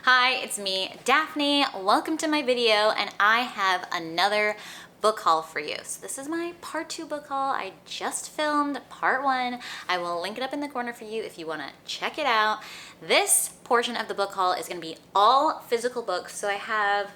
Hi, it's me, Daphne. Welcome to my video, and I have another book haul for you. So this is my part 2 book haul. I just filmed part 1. I will link it up in the corner for you if you want to check it out. This portion of the book haul is going to be all physical books. So I have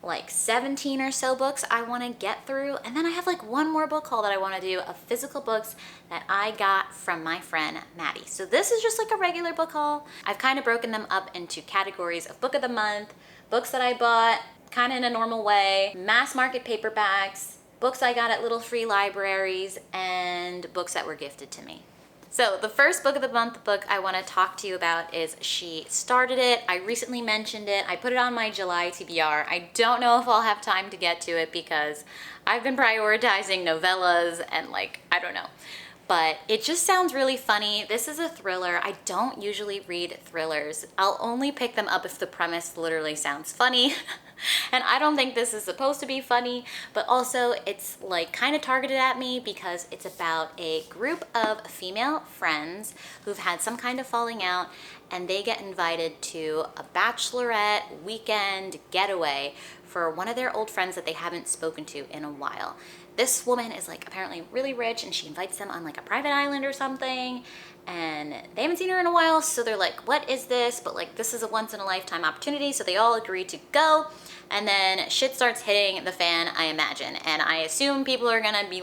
like 17 or so books I want to get through, and then I have like one more book haul that I want to do of physical books that I got from my friend Maddie. So this is just like a regular book haul. I've kind of broken them up into categories of book of the month, books that I bought kind of in a normal way, mass market paperbacks, books I got at little free libraries, and books that were gifted to me. So the first book of the month book I want to talk to you about is She Started It. I recently mentioned it. I put it on my July TBR. I don't know if I'll have time to get to it because I've been prioritizing novellas and I don't know. But it just sounds really funny. This is a thriller. I don't usually read thrillers. I'll only pick them up if the premise literally sounds funny. And I don't think this is supposed to be funny, but also it's kind of targeted at me because it's about a group of female friends who've had some kind of falling out, and they get invited to a bachelorette weekend getaway for one of their old friends that they haven't spoken to in a while. This woman is apparently really rich, and she invites them on a private island or something, and they haven't seen her in a while, so they're like, what is this? But this is a once in a lifetime opportunity, so they all agree to go. And then shit starts hitting the fan, I imagine, and I assume people are gonna be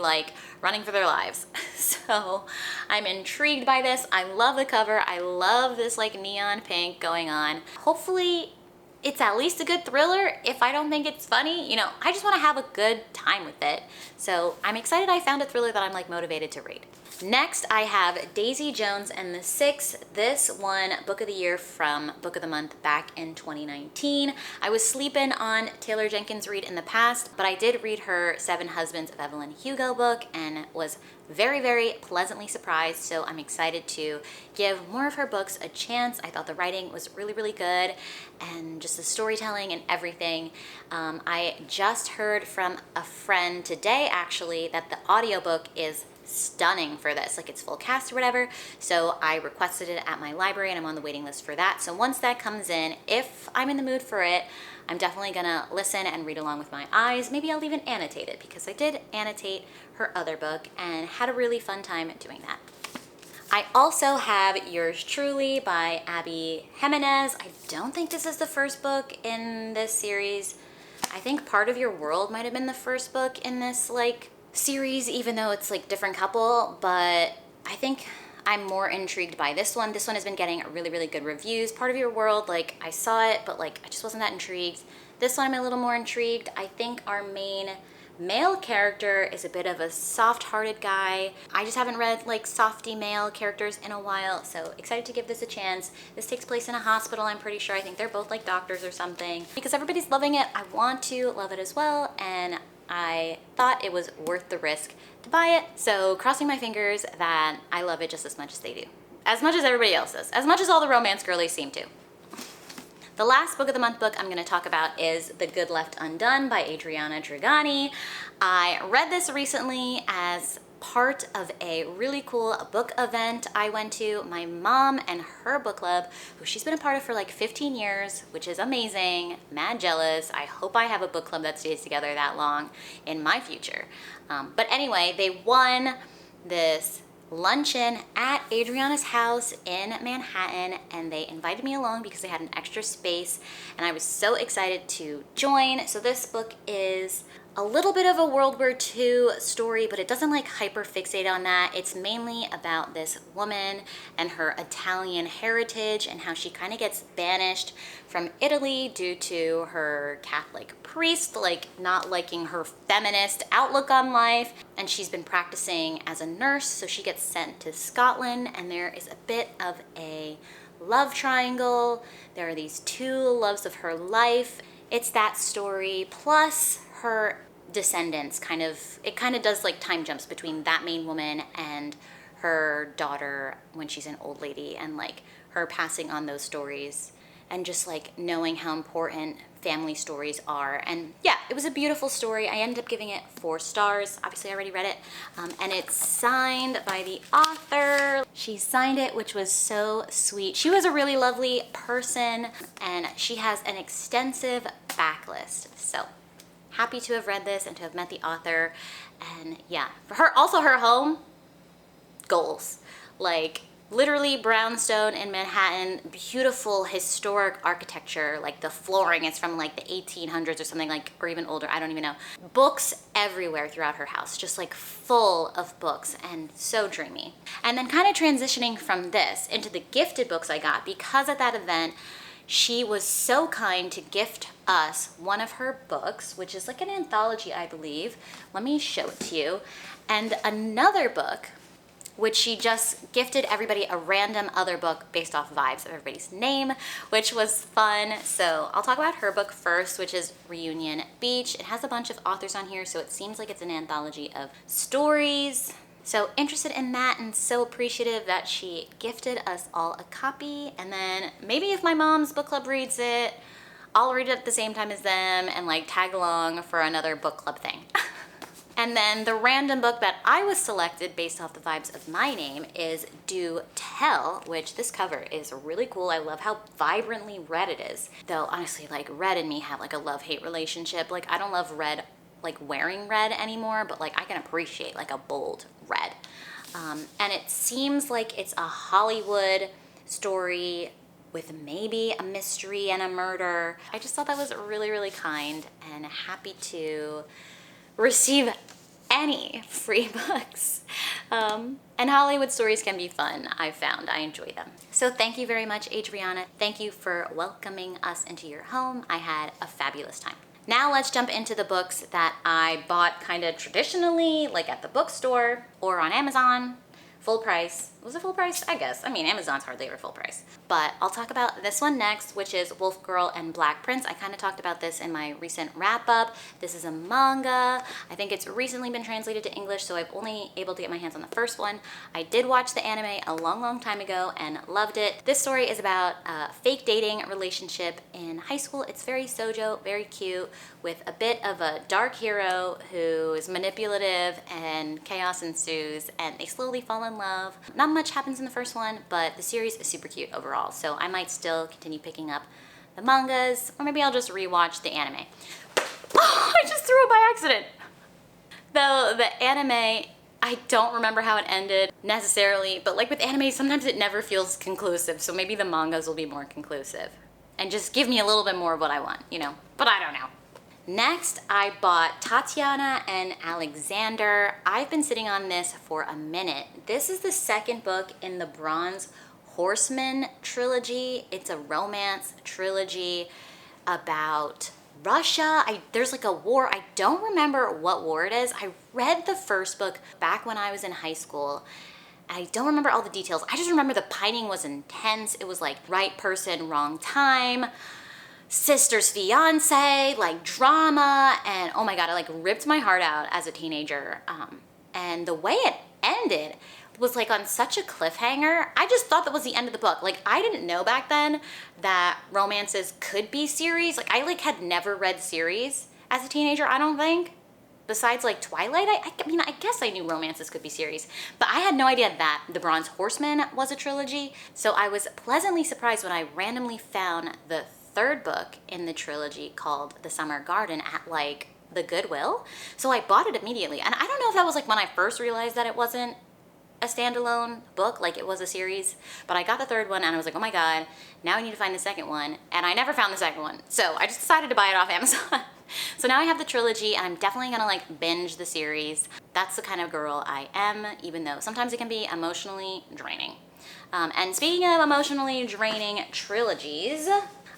running for their lives. So I'm intrigued by this. I love the cover. I love this neon pink going on. Hopefully it's at least a good thriller. If I don't think it's funny, I just want to have a good time with it. So I'm excited I found a thriller that I'm motivated to read. Next, I have Daisy Jones and the Six. This won Book of the Year from Book of the Month back in 2019. I was sleeping on Taylor Jenkins Reid in the past, but I did read her Seven Husbands of Evelyn Hugo book and was very, very pleasantly surprised. So I'm excited to give more of her books a chance. I thought the writing was really, really good, and just the storytelling and everything. I just heard from a friend today, actually, that the audiobook is stunning for this, it's full cast or whatever. So I requested it at my library, and I'm on the waiting list for that. So once that comes in, if I'm in the mood for it, I'm definitely gonna listen and read along with my eyes. Maybe I'll even annotate it, because I did annotate her other book and had a really fun time doing that. I also have Yours Truly by Abby Jimenez. I don't think this is the first book in this series. I think Part of Your World might have been the first book in this series, even though it's different couple, but I think I'm more intrigued by this one. This one has been getting really, really good reviews. Part of Your World, I saw it, but I just wasn't that intrigued. This one I'm a little more intrigued. I think our main male character is a bit of a soft-hearted guy. I just haven't read softy male characters in a while, so excited to give this a chance. This takes place in a hospital, I'm pretty sure. I think they're both doctors or something. Because everybody's loving it, I want to love it as well, and I thought it was worth the risk to buy it. So crossing my fingers that I love it just as much as they do. As much as everybody else does. As much as all the romance girlies seem to. The last book of the month book I'm going to talk about is The Good Left Undone by Adriana Dragani. I read this recently as part of a really cool book event I went to. My mom and her book club, who she's been a part of for 15 years, which is amazing, mad jealous. I hope I have a book club that stays together that long in my future. But anyway, they won this luncheon at Adriana's house in Manhattan, and they invited me along because they had an extra space, and I was so excited to join. So this book is a little bit of a World War II story, but it doesn't hyper fixate on that. It's mainly about this woman and her Italian heritage and how she kind of gets banished from Italy due to her Catholic priest not liking her feminist outlook on life. And she's been practicing as a nurse, so she gets sent to Scotland, and there is a bit of a love triangle. There are these two loves of her life. It's that story plus her descendants. It kind of does time jumps between that main woman and her daughter when she's an old lady, and her passing on those stories and just like knowing how important family stories are. And yeah, it was a beautiful story. I ended up giving it 4 stars. Obviously I already read it. And it's signed by the author. She signed it, which was so sweet. She was a really lovely person, and she has an extensive backlist. So happy to have read this and to have met the author. And yeah, for her, also her home, goals. Like literally brownstone in Manhattan, beautiful historic architecture, like the flooring is from like the 1800s or something, like, or even older, I don't even know. Books everywhere throughout her house, just like full of books, and so dreamy. And then kind of transitioning from this into the gifted books I got, because at that event, she was so kind to gift us one of her books, which is like an anthology, I believe. Let me show it to you. And another book, which she just gifted everybody a random other book based off vibes of everybody's name, which was fun. So I'll talk about her book first, which is Reunion Beach. It has a bunch of authors on here, so it seems like it's an anthology of stories. So interested in that and so appreciative that she gifted us all a copy. And then maybe if my mom's book club reads it, I'll read it at the same time as them and like tag along for another book club thing. And then the random book that I was selected based off the vibes of my name is Do Tell, which this cover is really cool. I love how vibrantly red it is. Though honestly, like red and me have like a love-hate relationship. Like I don't love red, like wearing red anymore, but like I can appreciate like a bold red. And it seems like it's a Hollywood story with maybe a mystery and a murder. I just thought that was really, really kind, and happy to receive any free books. And Hollywood stories can be fun, I've found. I enjoy them. So thank you very much, Adriana. Thank you for welcoming us into your home. I had a fabulous time. Now let's jump into the books that I bought kind of traditionally, like at the bookstore or on Amazon. Full price. Was it full price? I guess. I mean, Amazon's hardly ever full price. But I'll talk about this one next, which is Wolf Girl and Black Prince. I kind of talked about this in my recent wrap up. This is a manga. I think it's recently been translated to English, so I've only able to get my hands on the first one. I did watch the anime a long, long time ago and loved it. This story is about a fake dating relationship in high school. It's very shoujo, very cute, with a bit of a dark hero who is manipulative and chaos ensues, and they slowly fall in love. Not much happens in the first one, but the series is super cute overall, so I might still continue picking up the mangas, or maybe I'll just rewatch the anime. Oh, I just threw it by accident! Though the anime, I don't remember how it ended necessarily, but like with anime, sometimes it never feels conclusive, so maybe the mangas will be more conclusive. And just give me a little bit more of what I want, you know? But I don't know. Next, I bought Tatiana and Alexander. I've been sitting on this for a minute. This is the second book in the Bronze Horseman trilogy. It's a romance trilogy about Russia. There's like a war. I don't remember what war it is. I read the first book back when I was in high school. I don't remember all the details. I just remember the pining was intense. It was like right person, wrong time. Sister's fiance, like drama, and oh my god, it like ripped my heart out as a teenager. And the way it ended was like on such a cliffhanger. I just thought that was the end of the book. Like I didn't know back then that romances could be series. Like I like had never read series as a teenager, I don't think. Besides like Twilight, I mean, I guess I knew romances could be series, but I had no idea that The Bronze Horseman was a trilogy. So I was pleasantly surprised when I randomly found the third book in the trilogy called The Summer Garden at like the Goodwill. So I bought it immediately. And I don't know if that was like when I first realized that it wasn't a standalone book, like it was a series, but I got the third one and I was like, oh my god, now I need to find the second one. And I never found the second one. So I just decided to buy it off Amazon. So now I have the trilogy and I'm definitely gonna like binge the series. That's the kind of girl I am, even though sometimes it can be emotionally draining. And speaking of emotionally draining trilogies,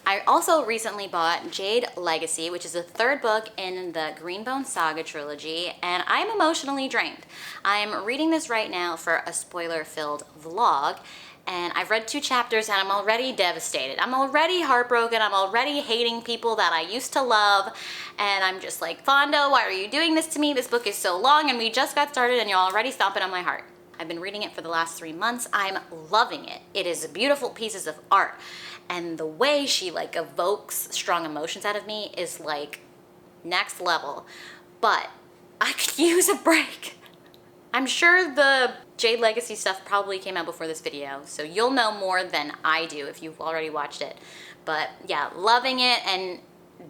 I also recently bought Jade Legacy, which is the third book in the Greenbone Saga trilogy, and I'm emotionally drained. I'm reading this right now for a spoiler-filled vlog, and I've read 2 chapters and I'm already devastated. I'm already heartbroken. I'm already hating people that I used to love, and I'm just like, Fondo, why are you doing this to me? This book is so long and we just got started and you're already stomping on my heart. I've been reading it for the last 3 months. I'm loving it. It is beautiful pieces of art. and the way she like evokes strong emotions out of me is like next level. But I could use a break. I'm sure the Jade Legacy stuff probably came out before this video, so you'll know more than I do if you've already watched it. But yeah, loving it and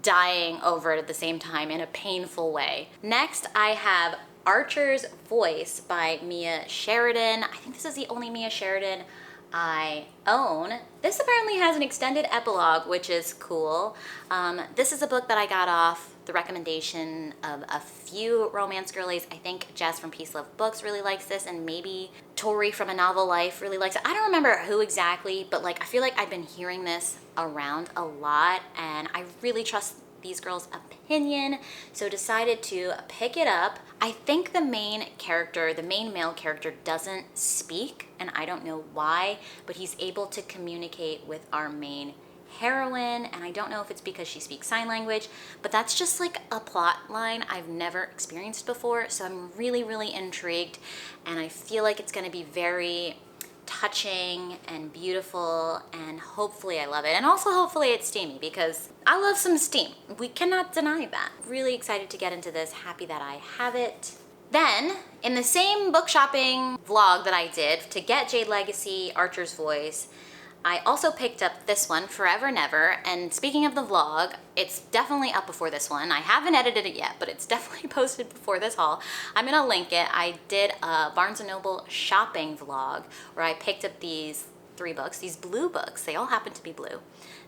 dying over it at the same time in a painful way. Next, I have Archer's Voice by Mia Sheridan. I think this is the only Mia Sheridan I own. This apparently has an extended epilogue, which is cool. This is a book that I got off the recommendation of a few romance girlies. I think Jess from Peace Love Books really likes this, and maybe Tori from A Novel Life really likes it. I don't remember who exactly, but like I feel like I've been hearing this around a lot, and I really trust these girls' opinion, so decided to pick it up. I think the main male character doesn't speak, and I don't know why, but he's able to communicate with our main heroine, and I don't know if it's because she speaks sign language, but that's just like a plot line I've never experienced before, so I'm really, really intrigued, and I feel like it's gonna be very touching and beautiful, and hopefully I love it. And also hopefully it's steamy, because I love some steam. We cannot deny that. Really excited to get into this, happy that I have it. Then, in the same book shopping vlog that I did to get Jade Legacy, Archer's Voice, I also picked up this one, Forever Never, and speaking of the vlog, it's definitely up before this one. I haven't edited it yet, but it's definitely posted before this haul. I'm gonna link it. I did a Barnes & Noble shopping vlog where I picked up these 3 books, these blue books. They all happen to be blue.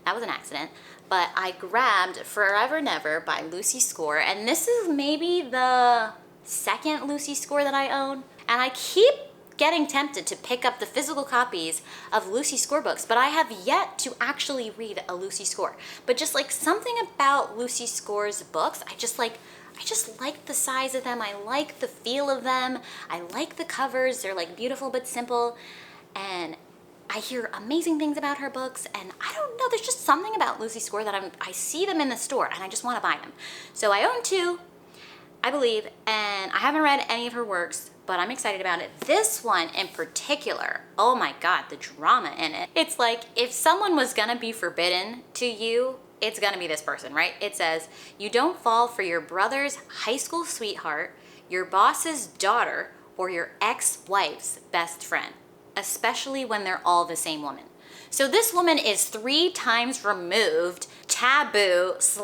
That was an accident. But I grabbed Forever Never by Lucy Score, and this is maybe the second Lucy Score that I own. And I keep getting tempted to pick up the physical copies of Lucy Score books, but I have yet to actually read a Lucy Score. But just like something about Lucy Score's books, I just like the size of them, I like the feel of them, I like the covers, they're like beautiful but simple, and I hear amazing things about her books, and I don't know, there's just something about Lucy Score that I see them in the store and I just want to buy them. So I own 2, I believe, and I haven't read any of her works, but I'm excited about it. This one in particular, oh my God, the drama in it. It's like if someone was gonna be forbidden to you, it's gonna be this person, right? It says, you don't fall for your brother's high school sweetheart, your boss's daughter, or your ex-wife's best friend, especially when they're all the same woman. So this woman is 3 times removed, taboo /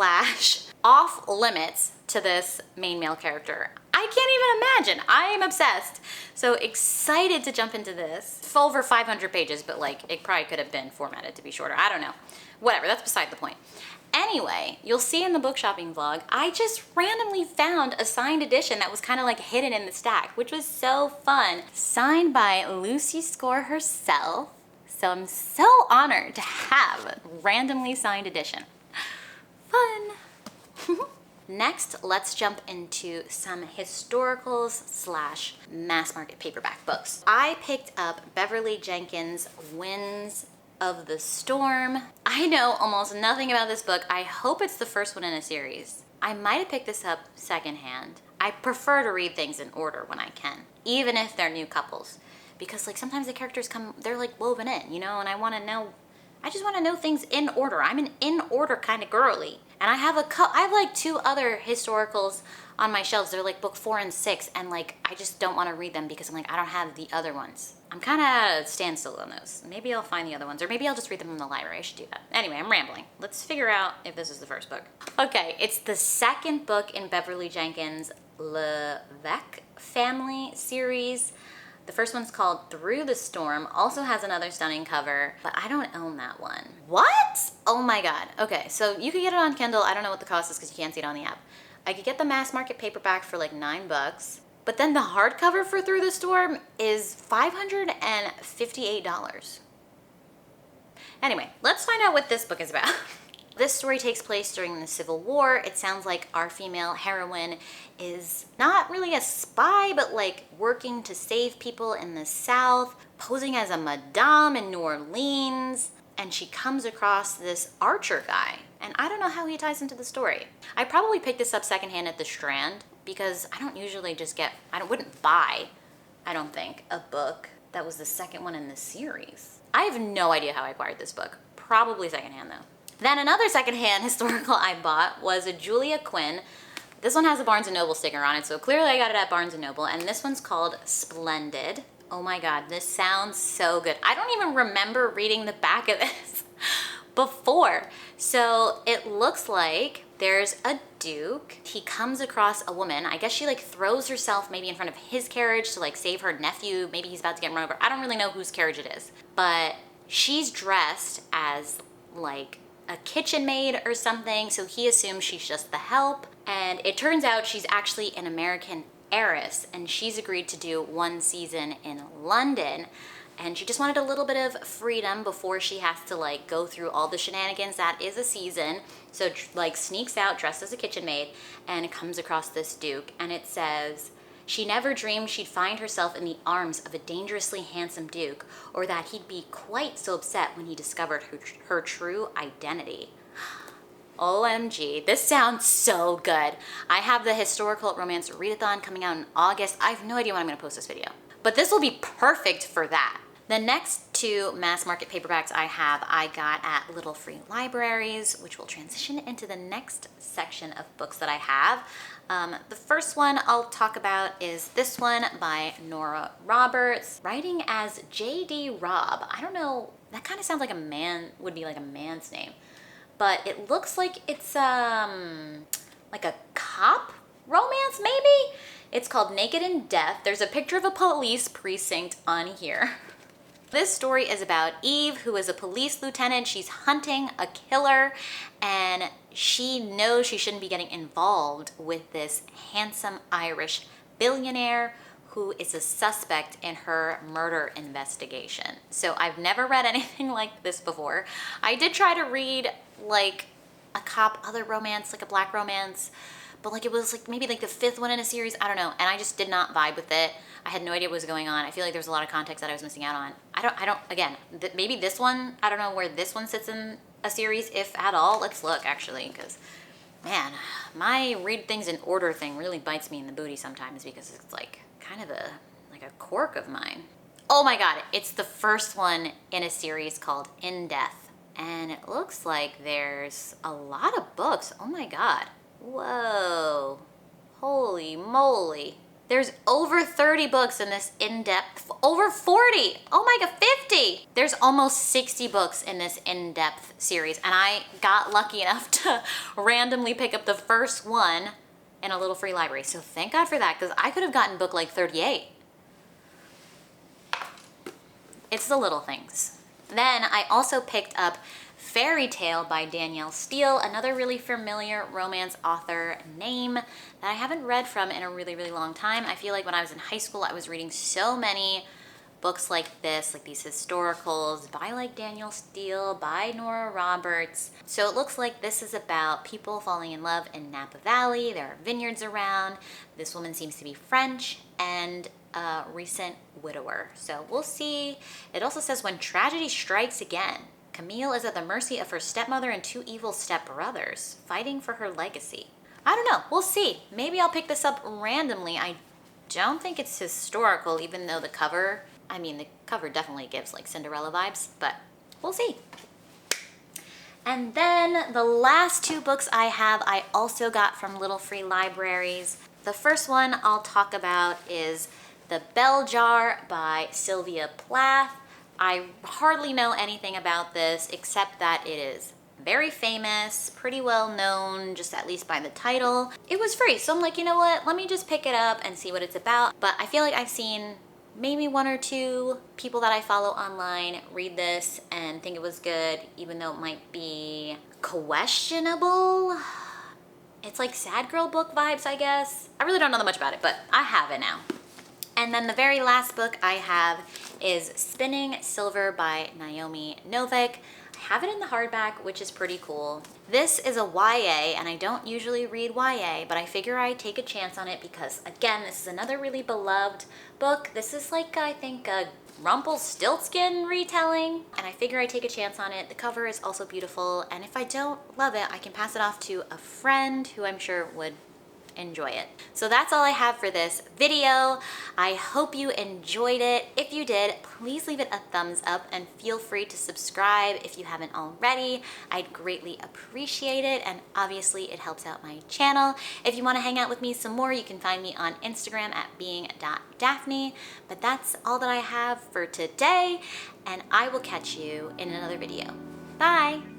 off limits to this main male character. I can't even imagine. I am obsessed. So excited to jump into this. Over 500 pages, but like it probably could have been formatted to be shorter. I don't know. Whatever, that's beside the point. Anyway, you'll see in the book shopping vlog, I just randomly found a signed edition that was kind of like hidden in the stack, which was so fun. Signed by Lucy Score herself. So I'm so honored to have a randomly signed edition. Fun. Next, let's jump into some historicals / mass market paperback books. I picked up Beverly Jenkins' Winds of the Storm. I know almost nothing about this book. I hope it's the first one in a series. I might have picked this up secondhand. I prefer to read things in order when I can, even if they're new couples. Because like sometimes the characters they're like woven in, you know, and I just want to know things in order. I'm an in order kind of girly. And I have like 2 other historicals on my shelves. They're like book 4 and 6, and like I just don't want to read them because I'm like, I don't have the other ones. I'm kind of at a standstill on those. Maybe I'll find the other ones, or maybe I'll just read them in the library. I should do that. Anyway, I'm rambling. Let's figure out if this is the first book. Okay, it's the second book in Beverly Jenkins' Levesque family series. The first one's called Through the Storm, also has another stunning cover, but I don't own that one. What? Oh my God. Okay, so you can get it on Kindle. I don't know what the cost is because you can't see it on the app. I could get the mass market paperback for like $9, but then the hardcover for Through the Storm is $558. Anyway, let's find out what this book is about. This story takes place during the Civil War. It sounds like our female heroine is not really a spy, but like working to save people in the South, posing as a madame in New Orleans, and she comes across this Archer guy. And I don't know how he ties into the story. I probably picked this up secondhand at the Strand because I don't usually just wouldn't buy, I don't think, a book that was the second one in the series. I have no idea how I acquired this book. Probably secondhand though. Then another secondhand historical I bought was a Julia Quinn. This one has a Barnes & Noble sticker on it, so clearly I got it at Barnes & Noble, and this one's called Splendid. Oh my God, this sounds so good. I don't even remember reading the back of this before. So it looks like there's a duke. He comes across a woman. I guess she like throws herself maybe in front of his carriage to like save her nephew. Maybe he's about to get run over. I don't really know whose carriage it is, but she's dressed as like a kitchen maid or something. So he assumes she's just the help. And it turns out she's actually an American heiress, and she's agreed to do one season in London. And she just wanted a little bit of freedom before she has to like go through all the shenanigans that is a season. So like sneaks out dressed as a kitchen maid and comes across this duke, and it says, she never dreamed she'd find herself in the arms of a dangerously handsome duke, or that he'd be quite so upset when he discovered her true identity. OMG, this sounds so good. I have the historical romance readathon coming out in August. I have no idea when I'm gonna post this video, but this will be perfect for that. The next two mass market paperbacks I got at Little Free Libraries, which will transition into the next section of books that I have. The first one I'll talk about is this one by Nora Roberts, writing as J.D. Robb. I don't know, that kind of sounds like a man, would be like a man's name. But it looks like it's like a cop romance, maybe? It's called Naked in Death. There's a picture of a police precinct on here. This story is about Eve, who is a police lieutenant. She's hunting a killer, and she knows she shouldn't be getting involved with this handsome Irish billionaire who is a suspect in her murder investigation. So I've never read anything like this before. I did try to read like a cop other romance, like a black romance, but like it was like maybe like the fifth one in a series, I don't know, and I just did not vibe with it. I had no idea what was going on. I feel like there's a lot of context that I was missing out on. Again, maybe this one, I don't know where this one sits in a series, if at all. Let's look actually, because man, my read things in order thing really bites me in the booty sometimes, because it's like kind of a quirk of mine. Oh my God, it's the first one in a series called In Death. And it looks like there's a lot of books. Oh my God. Whoa. Holy moly. There's over 30 books in this in-depth, over 40. Oh my God, 50. There's almost 60 books in this in-depth series. And I got lucky enough to randomly pick up the first one in a Little Free Library. So thank God for that, because I could have gotten book like 38. It's the little things. Then I also picked up Fairytale by Danielle Steele, another really familiar romance author name that I haven't read from in a really, really long time. I feel like when I was in high school, I was reading so many books like this, like these historicals by like Danielle Steele, by Nora Roberts. So it looks like this is about people falling in love in Napa Valley. There are vineyards around. This woman seems to be French and a recent widower. So we'll see. It also says when tragedy strikes again, Camille is at the mercy of her stepmother and two evil stepbrothers, fighting for her legacy. I don't know, we'll see. Maybe I'll pick this up randomly. I don't think it's historical, even though the cover definitely gives like Cinderella vibes, but we'll see. And then the last two books I have, I also got from Little Free Libraries. The first one I'll talk about is The Bell Jar by Sylvia Plath. I hardly know anything about this except that it is very famous, pretty well known, just at least by the title. It was free, so I'm like, you know what? Let me just pick it up and see what it's about. But I feel like I've seen maybe one or two people that I follow online read this and think it was good, even though it might be questionable. It's like sad girl book vibes, I guess. I really don't know that much about it, but I have it now. And then the very last book I have is Spinning Silver by Naomi Novik. I have it in the hardback, which is pretty cool. This is a YA, and I don't usually read YA, but I figure I'd take a chance on it because, again, this is another really beloved book. This is like, I think, a Rumpelstiltskin retelling, and I figure I'd take a chance on it. The cover is also beautiful, and if I don't love it, I can pass it off to a friend who I'm sure would enjoy it. So that's all I have for this video. I hope you enjoyed it. If you did, please leave it a thumbs up and feel free to subscribe if you haven't already. I'd greatly appreciate it, and obviously it helps out my channel. If you want to hang out with me some more, you can find me on Instagram at being.daphne. But that's all that I have for today, and I will catch you in another video. Bye!